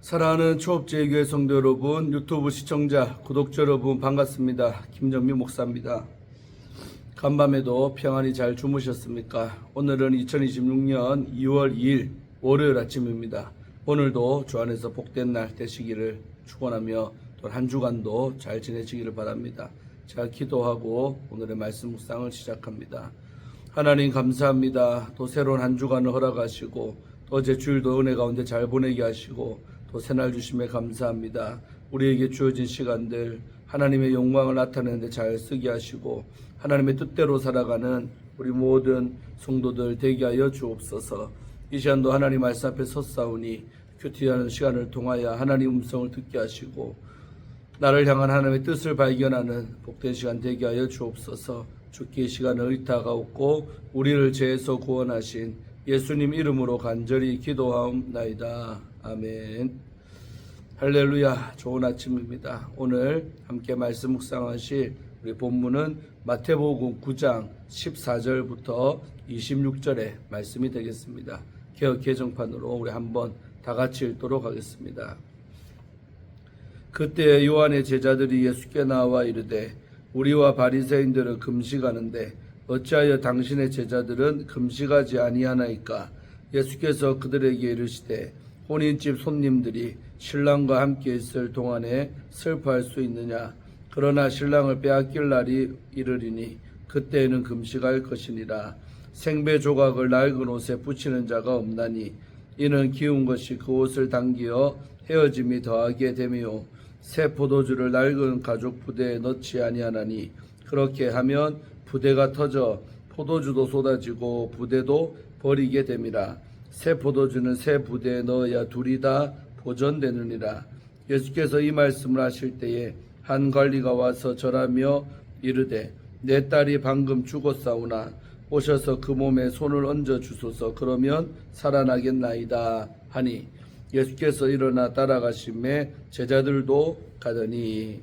사랑하는 초업제교회 성도 여러분, 유튜브 시청자, 구독자 여러분 반갑습니다. 김정민 목사입니다. 간밤에도 평안히 잘 주무셨습니까? 오늘은 2026년 2월 2일 월요일 아침입니다. 오늘도 주 안에서 복된 날 되시기를 축원하며 또 한 주간도 잘 지내시기를 바랍니다. 잘 기도하고 오늘의 말씀 묵상을 시작합니다. 하나님 감사합니다. 또 새로운 한 주간을 허락하시고 또 어제 주일도 은혜 가운데 잘 보내게 하시고 또 새날 주심에 감사합니다. 우리에게 주어진 시간들 하나님의 영광을 나타내는데 잘 쓰게 하시고 하나님의 뜻대로 살아가는 우리 모든 성도들 되게 하여 주옵소서. 이 시간도 하나님 말씀 앞에 섰사오니 큐티하는 시간을 통하여 하나님 음성을 듣게 하시고 나를 향한 하나님의 뜻을 발견하는 복된 시간 되게 하여 주옵소서. 주께 시간을 의탁하옵고 우리를 죄에서 구원하신 예수님 이름으로 간절히 기도하옵나이다. 아멘. 할렐루야. 좋은 아침입니다. 오늘 함께 말씀 묵상하실 우리 본문은 마태복음 9장 14절부터 26절의 말씀이 되겠습니다. 개역 개정판으로 우리 한번 다 같이 읽도록 하겠습니다. 그때 요한의 제자들이 예수께 나와 이르되 우리와 바리새인들은 금식하는데 어찌하여 당신의 제자들은 금식하지 아니하나이까? 예수께서 그들에게 이르시되 혼인집 손님들이 신랑과 함께 있을 동안에 슬퍼할 수 있느냐? 그러나 신랑을 빼앗길 날이 이르리니 그때에는 금식할 것이니라. 생배 조각을 낡은 옷에 붙이는 자가 없나니 이는 기운 것이 그 옷을 당기어 헤어짐이 더하게 되며 새 포도주를 낡은 가죽 부대에 넣지 아니하나니 그렇게 하면 부대가 터져 포도주도 쏟아지고 부대도 버리게 됨이라. 새 포도주는 새 부대에 넣어야 둘이 다 보존되느니라. 예수께서 이 말씀을 하실 때에 한 관리가 와서 절하며 이르되 내 딸이 방금 죽었사오나 오셔서 그 몸에 손을 얹어 주소서. 그러면 살아나겠나이다 하니 예수께서 일어나 따라가심에 제자들도 가더니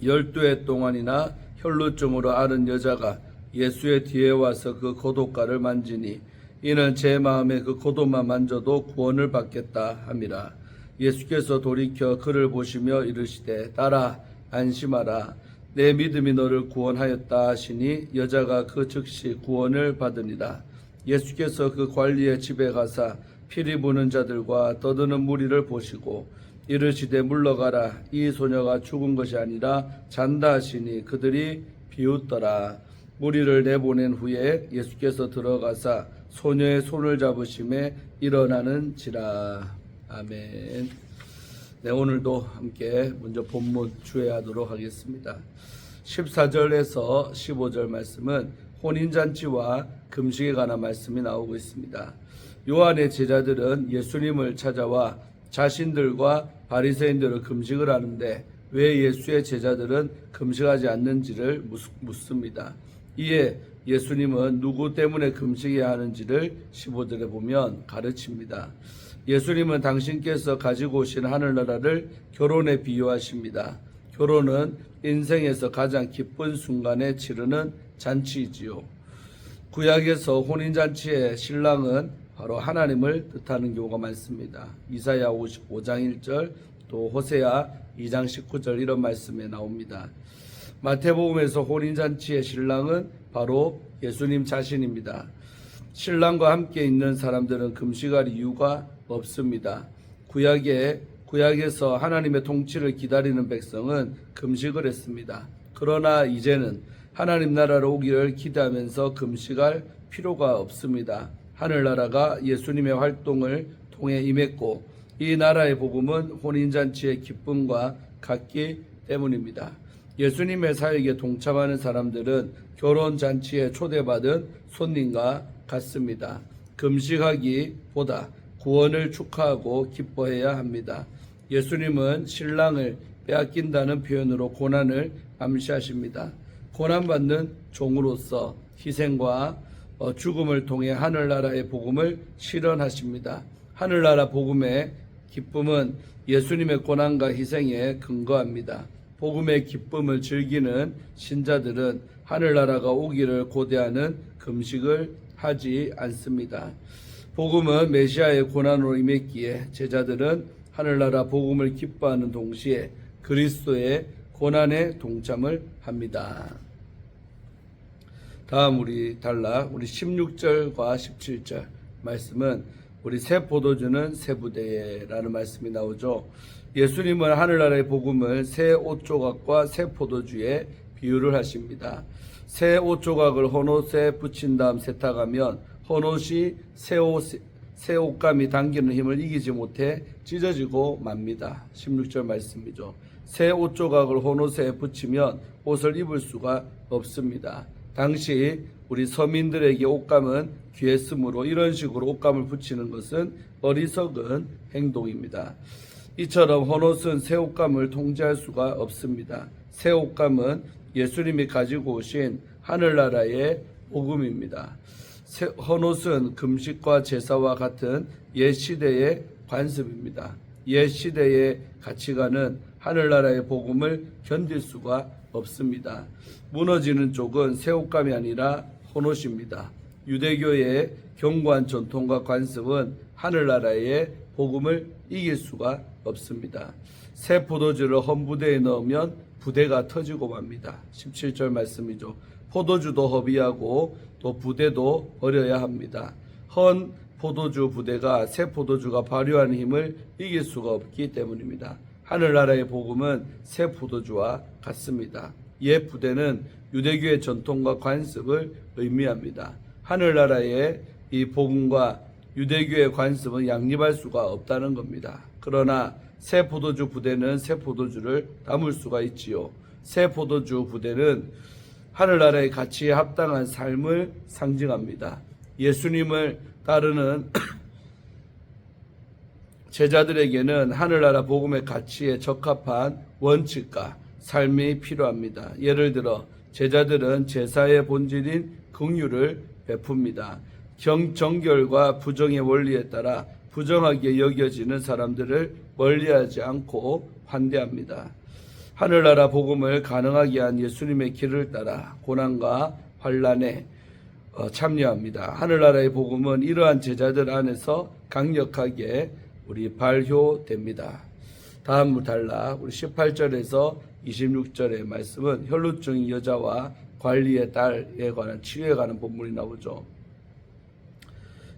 12해 동안이나 혈루증으로 앓은 여자가 예수의 뒤에 와서 그 고독가를 만지니 이는 제 마음에 그 고도만 만져도 구원을 받겠다 함이라. 예수께서 돌이켜 그를 보시며 이르시되 딸아 안심하라 내 믿음이 너를 구원하였다 하시니 여자가 그 즉시 구원을 받으니라. 예수께서 그 관리의 집에 가사 피리 부는 자들과 떠드는 무리를 보시고 이르시되 물러가라 이 소녀가 죽은 것이 아니라 잔다 하시니 그들이 비웃더라. 무리를 내보낸 후에 예수께서 들어가사 소녀의 손을 잡으심에 일어나는지라. 아멘. 네, 오늘도 함께 먼저 본문 주의하도록 하겠습니다. 14절에서 15절 말씀은 혼인잔치와 금식에 관한 말씀이 나오고 있습니다. 요한의 제자들은 예수님을 찾아와 자신들과 바리새인들은 금식을 하는데 왜 예수의 제자들은 금식하지 않는지를 묻습니다. 이에 예수님은 누구 때문에 금식해야 하는지를 15절에 보면 가르칩니다. 예수님은 당신께서 가지고 오신 하늘나라를 결혼에 비유하십니다. 결혼은 인생에서 가장 기쁜 순간에 치르는 잔치이지요. 구약에서 혼인잔치의 신랑은 바로 하나님을 뜻하는 경우가 많습니다. 이사야 55장 1절 또 호세아 2장 19절 이런 말씀에 나옵니다. 마태복음에서 혼인잔치의 신랑은 바로 예수님 자신입니다. 신랑과 함께 있는 사람들은 금식할 이유가 없습니다. 구약에서 하나님의 통치를 기다리는 백성은 금식을 했습니다. 그러나 이제는 하나님 나라로 오기를 기대하면서 금식할 필요가 없습니다. 하늘나라가 예수님의 활동을 통해 임했고 이 나라의 복음은 혼인잔치의 기쁨과 같기 때문입니다. 예수님의 사역에 동참하는 사람들은 결혼잔치에 초대받은 손님과 같습니다. 금식하기보다 구원을 축하하고 기뻐해야 합니다. 예수님은 신랑을 빼앗긴다는 표현으로 고난을 암시하십니다. 고난받는 종으로서 희생과 죽음을 통해 하늘나라의 복음을 실현하십니다. 하늘나라 복음의 기쁨은 예수님의 고난과 희생에 근거합니다. 복음의 기쁨을 즐기는 신자들은 하늘나라가 오기를 고대하는 금식을 하지 않습니다. 복음은 메시아의 고난으로 임했기에 제자들은 하늘나라 복음을 기뻐하는 동시에 그리스도의 고난에 동참을 합니다. 다음 우리 16절과 17절 말씀은 우리 새 포도주는 새 부대라는 말씀이 나오죠. 예수님은 하늘나라의 복음을 새 옷조각과 새 포도주에 비유를 하십니다. 새 옷조각을 헌옷에 붙인 다음 세탁하면 헌옷이 새 옷감이 당기는 힘을 이기지 못해 찢어지고 맙니다. 16절 말씀이죠. 새 옷조각을 헌옷에 붙이면 옷을 입을 수가 없습니다. 당시 우리 서민들에게 옷감은 귀했으므로 이런 식으로 옷감을 붙이는 것은 어리석은 행동입니다. 이처럼 헌옷은 새 옷감을 통제할 수가 없습니다. 새 옷감은 예수님이 가지고 오신 하늘나라의 복음입니다. 헌옷은 금식과 제사와 같은 옛 시대의 관습입니다. 옛 시대의 가치관은 하늘나라의 복음을 견딜 수가 없습니다. 무너지는 쪽은 새 옷감이 아니라 헌옷입니다. 유대교의 견고한 전통과 관습은 하늘나라의 복음을 이길 수가 없습니다. 새 포도주를 헌 부대에 넣으면 부대가 터지고 맙니다. 17절 말씀이죠. 포도주도 허비하고 또 부대도 버려야 합니다. 헌 포도주 부대가 새 포도주가 발휘하는 힘을 이길 수가 없기 때문입니다. 하늘나라의 복음은 새 포도주와 같습니다. 옛 부대는 유대교의 전통과 관습을 의미합니다. 하늘나라의 이 복음과 유대교의 관습은 양립할 수가 없다는 겁니다. 그러나 새 포도주 부대는 새 포도주를 담을 수가 있지요. 새 포도주 부대는 하늘나라의 가치에 합당한 삶을 상징합니다. 예수님을 따르는 제자들에게는 하늘나라 복음의 가치에 적합한 원칙과 삶이 필요합니다. 예를 들어 제자들은 제사의 본질인 긍휼을 베풉니다. 정결과 부정의 원리에 따라 부정하게 여겨지는 사람들을 멀리하지 않고 환대합니다. 하늘나라 복음을 가능하게 한 예수님의 길을 따라 고난과 환난에 참여합니다. 하늘나라의 복음은 이러한 제자들 안에서 강력하게 우리 발효됩니다. 다음 우리 18절에서 26절의 말씀은 혈루증 여자와 관리의 딸에 관한 치유에 관한 본문이 나오죠.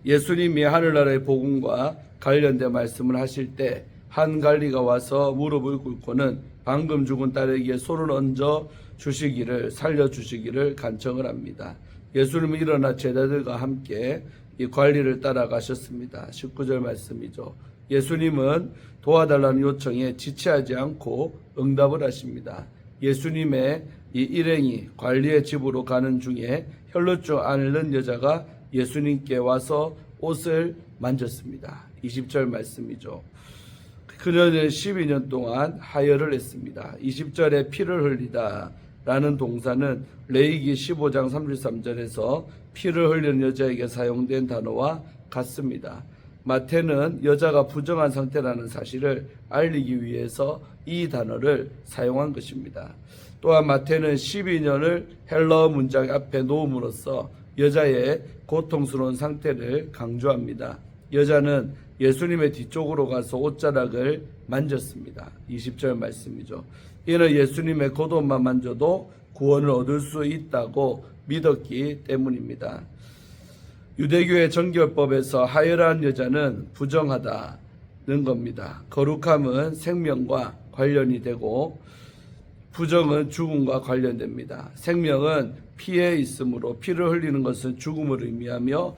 예수님이 하늘나라의 복음과 관련된 말씀을 하실 때 한 관리가 와서 무릎을 꿇고는 방금 죽은 딸에게 손을 얹어 주시기를 살려주시기를 간청을 합니다. 예수님은 일어나 제자들과 함께 이 관리를 따라가셨습니다. 19절 말씀이죠. 예수님은 도와달라는 요청에 지체하지 않고 응답을 하십니다. 예수님의 이 일행이 관리의 집으로 가는 중에 혈루증 앓는 여자가 예수님께 와서 옷을 만졌습니다. 20절 말씀이죠. 그녀는 12년 동안 하혈을 했습니다. 20절에 피를 흘리다 라는 동사는 레위기 15장 33절에서 피를 흘리는 여자에게 사용된 단어와 같습니다. 마태는 여자가 부정한 상태라는 사실을 알리기 위해서 이 단어를 사용한 것입니다. 또한 마태는 12년을 헬라어 문장 앞에 놓음으로써 여자의 고통스러운 상태를 강조합니다. 여자는 예수님의 뒤쪽으로 가서 옷자락을 만졌습니다. 20절 말씀이죠. 이는 예수님의 겉옷만 만져도 구원을 얻을 수 있다고 믿었기 때문입니다. 유대교의 정결법에서 하혈한 여자는 부정하다는 겁니다. 거룩함은 생명과 관련이 되고 부정은 죽음과 관련됩니다. 생명은 피에 있으므로 피를 흘리는 것은 죽음을 의미하며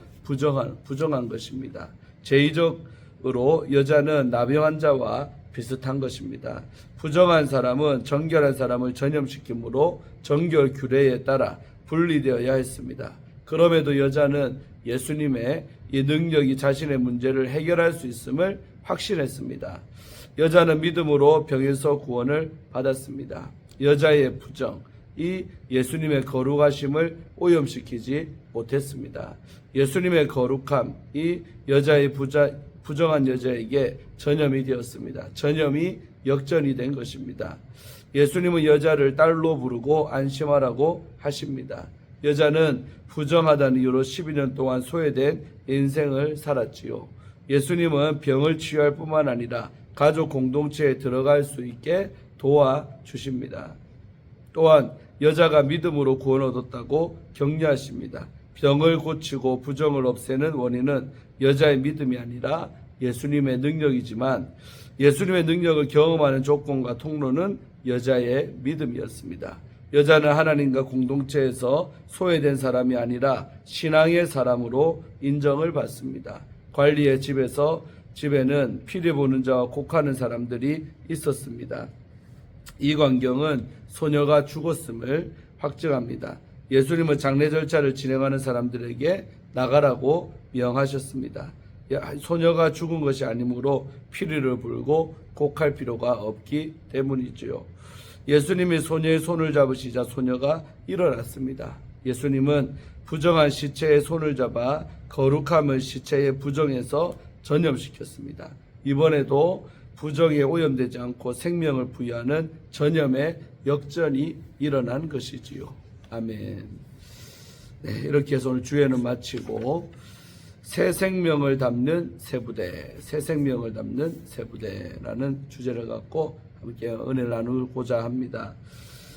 부정한 것입니다. 제의적으로 여자는 나병 환자와 비슷한 것입니다. 부정한 사람은 정결한 사람을 전염시키므로 정결 규례에 따라 분리되어야 했습니다. 그럼에도 여자는 예수님의 이 능력이 자신의 문제를 해결할 수 있음을 확신했습니다. 여자는 믿음으로 병에서 구원을 받았습니다. 여자의 부정이 예수님의 거룩하심을 오염시키지 못했습니다. 예수님의 거룩함이 여자의 부정한 여자에게 전염이 되었습니다. 전염이 역전이 된 것입니다. 예수님은 여자를 딸로 부르고 안심하라고 하십니다. 여자는 부정하다는 이유로 12년 동안 소외된 인생을 살았지요. 예수님은 병을 치유할 뿐만 아니라 가족 공동체에 들어갈 수 있게 도와주십니다. 또한 여자가 믿음으로 구원 얻었다고 격려하십니다. 병을 고치고 부정을 없애는 원인은 여자의 믿음이 아니라 예수님의 능력이지만 예수님의 능력을 경험하는 조건과 통로는 여자의 믿음이었습니다. 여자는 하나님과 공동체에서 소외된 사람이 아니라 신앙의 사람으로 인정을 받습니다. 관리의 집에는 피리 보는 자와 곡하는 사람들이 있었습니다. 이 광경은 소녀가 죽었음을 확증합니다. 예수님은 장례 절차를 진행하는 사람들에게 나가라고 명하셨습니다. 소녀가 죽은 것이 아니므로 피리를 불고 곡할 필요가 없기 때문이지요. 예수님이 소녀의 손을 잡으시자 소녀가 일어났습니다. 예수님은 부정한 시체의 손을 잡아 거룩함을 시체의 부정에서 전염시켰습니다. 이번에도 부정에 오염되지 않고 생명을 부여하는 전염의 역전이 일어난 것이지요. 아멘. 네, 이렇게 해서 오늘 주회는 마치고 새 생명을 담는 세부대라는 주제를 갖고 함께 은혜를 나누고자 합니다.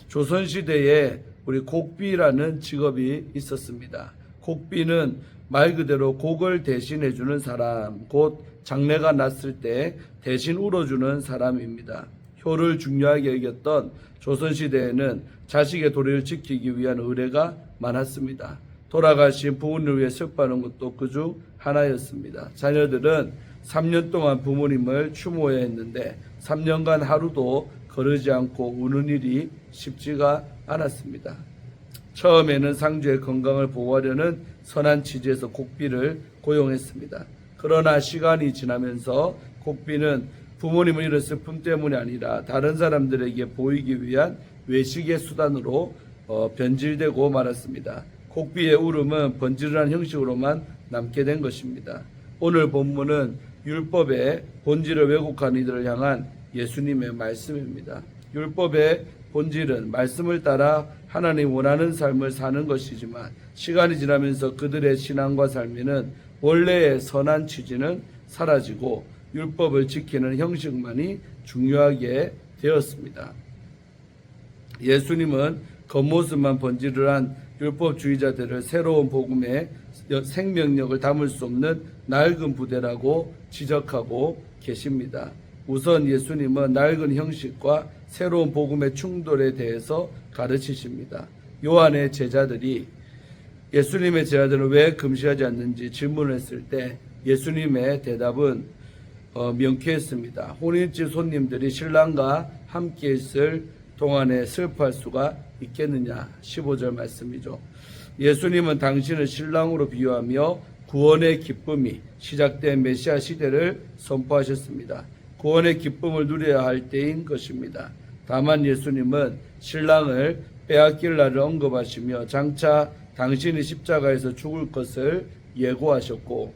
조선시대에 우리 곡비라는 직업이 있었습니다. 곡비는 말 그대로 곡을 대신해 주는 사람, 곧 장례가 났을 때 대신 울어주는 사람입니다. 효를 중요하게 여겼던 조선시대에는 자식의 도리를 지키기 위한 의례가 많았습니다. 돌아가신 부모님을 위해 슬퍼하는 것도 그중 하나였습니다. 자녀들은 3년 동안 부모님을 추모해야 했는데 3년간 하루도 거르지 않고 우는 일이 쉽지가 않았습니다. 처음에는 상주의 건강을 보호하려는 선한 취지에서 곡비를 고용했습니다. 그러나 시간이 지나면서 곡비는 부모님을 잃은 슬픔 때문이 아니라 다른 사람들에게 보이기 위한 외식의 수단으로 변질되고 말았습니다. 곡비의 울음은 번지르한 형식으로만 남게 된 것입니다. 오늘 본문은 율법의 본질을 왜곡한 이들을 향한 예수님의 말씀입니다. 율법의 본질은 말씀을 따라 하나님 원하는 삶을 사는 것이지만 시간이 지나면서 그들의 신앙과 삶에는 원래의 선한 취지는 사라지고 율법을 지키는 형식만이 중요하게 되었습니다. 예수님은 겉모습만 번지르한 율법주의자들을 새로운 복음의 생명력을 담을 수 없는 낡은 부대라고 지적하고 계십니다. 우선 예수님은 낡은 형식과 새로운 복음의 충돌에 대해서 가르치십니다. 요한의 제자들이 예수님의 제자들은 왜 금식하지 않는지 질문했을 때 예수님의 대답은 명쾌했습니다. 혼인집 손님들이 신랑과 함께 있을 동안에 슬퍼할 수가 있겠느냐. 15절 말씀이죠. 예수님은 당신을 신랑으로 비유하며 구원의 기쁨이 시작된 메시아 시대를 선포하셨습니다. 구원의 기쁨을 누려야 할 때인 것입니다. 다만 예수님은 신랑을 빼앗길 날을 언급하시며 장차 당신이 십자가에서 죽을 것을 예고하셨고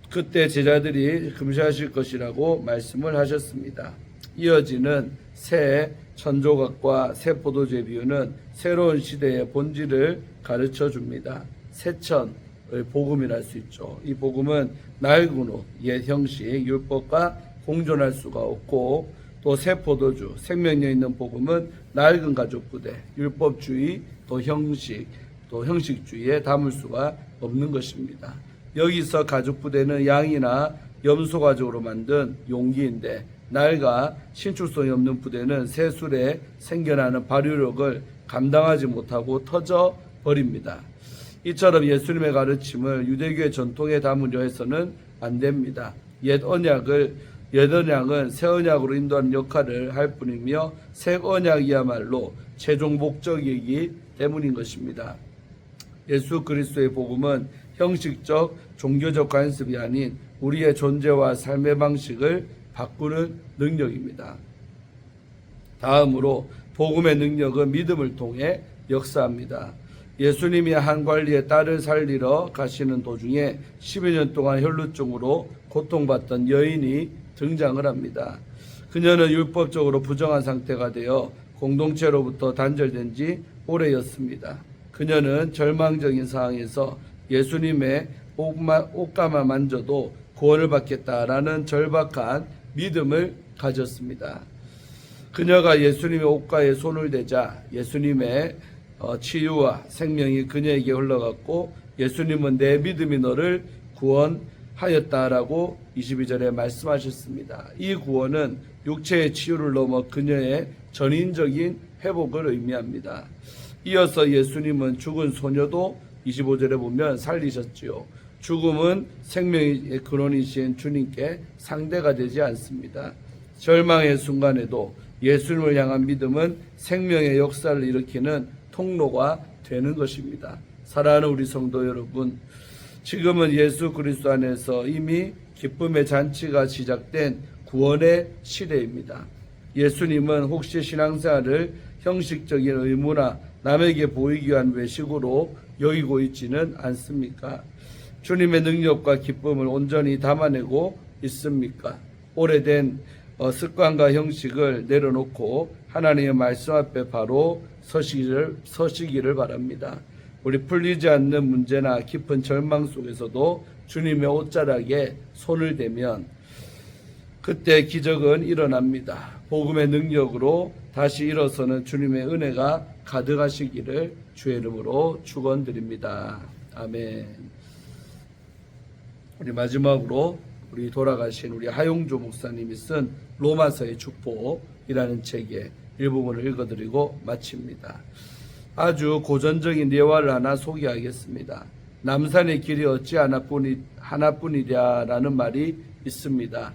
그때 제자들이 금식하실 것이라고 말씀을 하셨습니다. 이어지는 새 천조각과 새 포도주의 비유는 새로운 시대의 본질을 가르쳐 줍니다. 새천의 복음이라 할 수 있죠. 이 복음은 낡은 옷, 옛 형식, 율법과 공존할 수가 없고 또 새 포도주, 생명력 있는 복음은 낡은 가족 부대, 율법주의, 또 형식주의에 담을 수가 없는 것입니다. 여기서 가족 부대는 양이나 염소 가죽으로 만든 용기인데 낡아 신축성이 없는 부대는 새술에 생겨나는 발효력을 감당하지 못하고 터져 버립니다. 이처럼 예수님의 가르침을 유대교의 전통에 담으려 해서는 안 됩니다. 옛 언약은 새 언약으로 인도하는 역할을 할 뿐이며 새 언약이야말로 최종 목적이기 때문인 것입니다. 예수 그리스도의 복음은 형식적 종교적 관습이 아닌 우리의 존재와 삶의 방식을 바꾸는 능력입니다. 다음으로 복음의 능력은 믿음을 통해 역사합니다. 예수님이 한 관리의 딸을 살리러 가시는 도중에 12년 동안 혈루증으로 고통받던 여인이 등장을 합니다. 그녀는 율법적으로 부정한 상태가 되어 공동체로부터 단절된 지 오래였습니다. 그녀는 절망적인 상황에서 예수님의 옷가만 만져도 구원을 받겠다라는 절박한 믿음을 가졌습니다. 그녀가 예수님의 옷가에 손을 대자 예수님의 치유와 생명이 그녀에게 흘러갔고 예수님은 내 믿음이 너를 구원하였다라고 22절에 말씀하셨습니다. 이 구원은 육체의 치유를 넘어 그녀의 전인적인 회복을 의미합니다. 이어서 예수님은 죽은 소녀도 25절에 보면 살리셨지요. 죽음은 생명의 근원이신 주님께 상대가 되지 않습니다. 절망의 순간에도 예수님을 향한 믿음은 생명의 역사를 일으키는 통로가 되는 것입니다. 사랑하는 우리 성도 여러분, 지금은 예수 그리스도 안에서 이미 기쁨의 잔치가 시작된 구원의 시대입니다. 예수님은 혹시 신앙생활을 형식적인 의무나 남에게 보이기 위한 외식으로 여기고 있지는 않습니까? 주님의 능력과 기쁨을 온전히 담아내고 있습니까? 오래된 습관과 형식을 내려놓고 하나님의 말씀 앞에 바로 서시기를 바랍니다. 우리 풀리지 않는 문제나 깊은 절망 속에서도 주님의 옷자락에 손을 대면 그때 기적은 일어납니다. 복음의 능력으로 다시 일어서는 주님의 은혜가 가득하시기를 주의 이름으로 축원드립니다. 아멘. 우리 마지막으로 우리 돌아가신 우리 하용조 목사님이 쓴 로마서의 축복이라는 책의 일부분을 읽어드리고 마칩니다. 아주 고전적인 예화를 하나 소개하겠습니다. 남산의 길이 어찌 하나뿐이랴라는 말이 있습니다.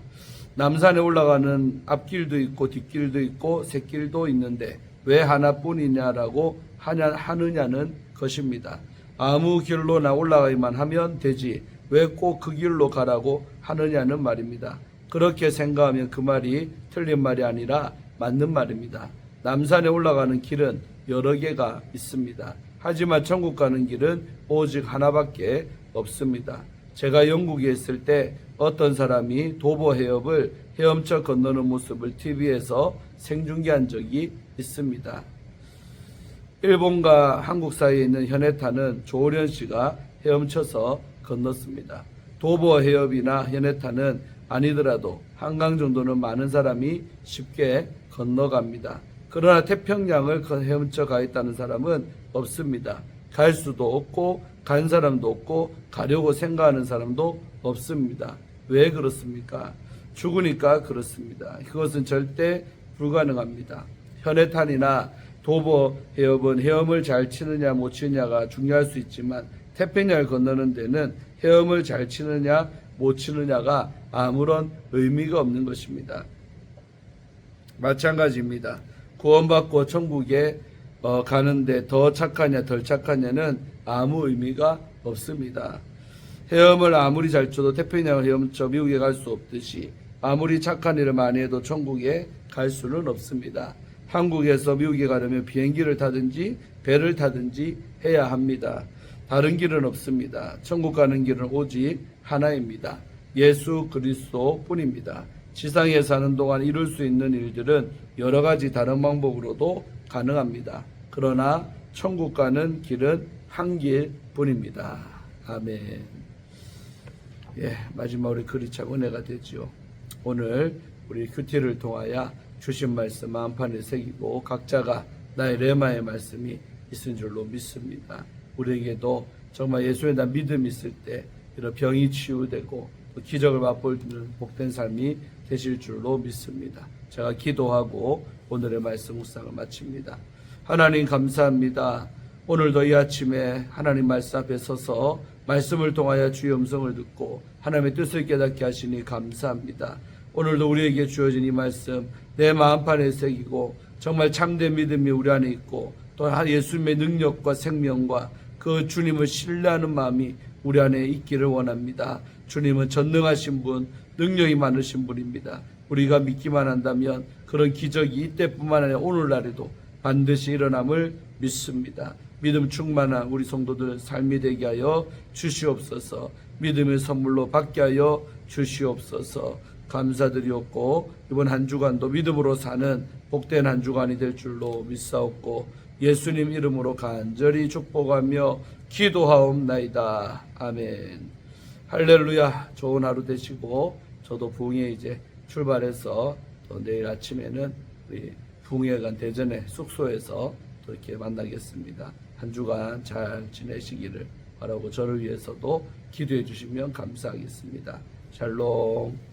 남산에 올라가는 앞길도 있고 뒷길도 있고 샛길도 있는데 왜 하나뿐이냐라고 하느냐는 것입니다. 아무 길로나 올라가기만 하면 되지 왜 꼭 그 길로 가라고 하느냐는 말입니다. 그렇게 생각하면 그 말이 틀린 말이 아니라 맞는 말입니다. 남산에 올라가는 길은 여러 개가 있습니다. 하지만 천국 가는 길은 오직 하나밖에 없습니다. 제가 영국에 있을 때 어떤 사람이 도보 해협을 헤엄쳐 건너는 모습을 TV에서 생중계한 적이 있습니다. 일본과 한국 사이에 있는 현해탄은 조오련 씨가 헤엄쳐서 건넜습니다. 도보 해협이나 현해탄은 아니더라도 한강 정도는 많은 사람이 쉽게 건너갑니다. 그러나 태평양을 헤엄쳐 가 있다는 사람은 없습니다. 갈 수도 없고 간 사람도 없고 가려고 생각하는 사람도 없습니다. 왜 그렇습니까? 죽으니까 그렇습니다. 그것은 절대 불가능합니다. 현해탄이나 도보 해협은 헤엄을 잘 치느냐 못 치느냐가 중요할 수 있지만 태평양을 건너는 데는 헤엄을 잘 치느냐 못 치느냐가 아무런 의미가 없는 것입니다. 마찬가지입니다. 구원받고 천국에 가는데 더 착하냐 덜 착하냐는 아무 의미가 없습니다. 헤엄을 아무리 잘 쳐도 태평양을 헤엄쳐 미국에 갈 수 없듯이 아무리 착한 일을 많이 해도 천국에 갈 수는 없습니다. 한국에서 미국에 가려면 비행기를 타든지 배를 타든지 해야 합니다. 다른 길은 없습니다. 천국 가는 길은 오직 하나입니다. 예수 그리스도 뿐입니다. 지상에 사는 동안 이룰 수 있는 일들은 여러 가지 다른 방법으로도 가능합니다. 그러나 천국 가는 길은 한 길뿐입니다. 아멘. 마지막으로 글이 참 은혜가 되지요. 오늘 우리 큐티를 통하여 주신 말씀 마음판에 새기고 각자가 나의 레마의 말씀이 있은 줄로 믿습니다. 우리에게도 정말 예수에 대한 믿음이 있을 때 이런 병이 치유되고 기적을 맛보는 복된 삶이 되실 줄로 믿습니다. 제가 기도하고 오늘의 말씀 묵상을 마칩니다. 하나님 감사합니다. 오늘도 이 아침에 하나님 말씀 앞에 서서 말씀을 통하여 주의 음성을 듣고 하나님의 뜻을 깨닫게 하시니 감사합니다. 오늘도 우리에게 주어진 이 말씀 내 마음판에 새기고 정말 참된 믿음이 우리 안에 있고 또 예수님의 능력과 생명과 그 주님을 신뢰하는 마음이 우리 안에 있기를 원합니다. 주님은 전능하신 분, 능력이 많으신 분입니다. 우리가 믿기만 한다면 그런 기적이 이때뿐만 아니라 오늘날에도 반드시 일어남을 믿습니다. 믿음 충만한 우리 성도들 삶이 되게 하여 주시옵소서. 믿음의 선물로 받게 하여 주시옵소서. 감사드리옵고 이번 한 주간도 믿음으로 사는 복된 한 주간이 될 줄로 믿사옵고 예수님 이름으로 간절히 축복하며 기도하옵나이다. 아멘. 할렐루야. 좋은 하루 되시고 저도 부흥회 이제 출발해서 또 내일 아침에는 우리 부흥회관 대전의 숙소에서 또 이렇게 만나겠습니다. 한 주간 잘 지내시기를 바라고 저를 위해서도 기도해 주시면 감사하겠습니다. 샬롬.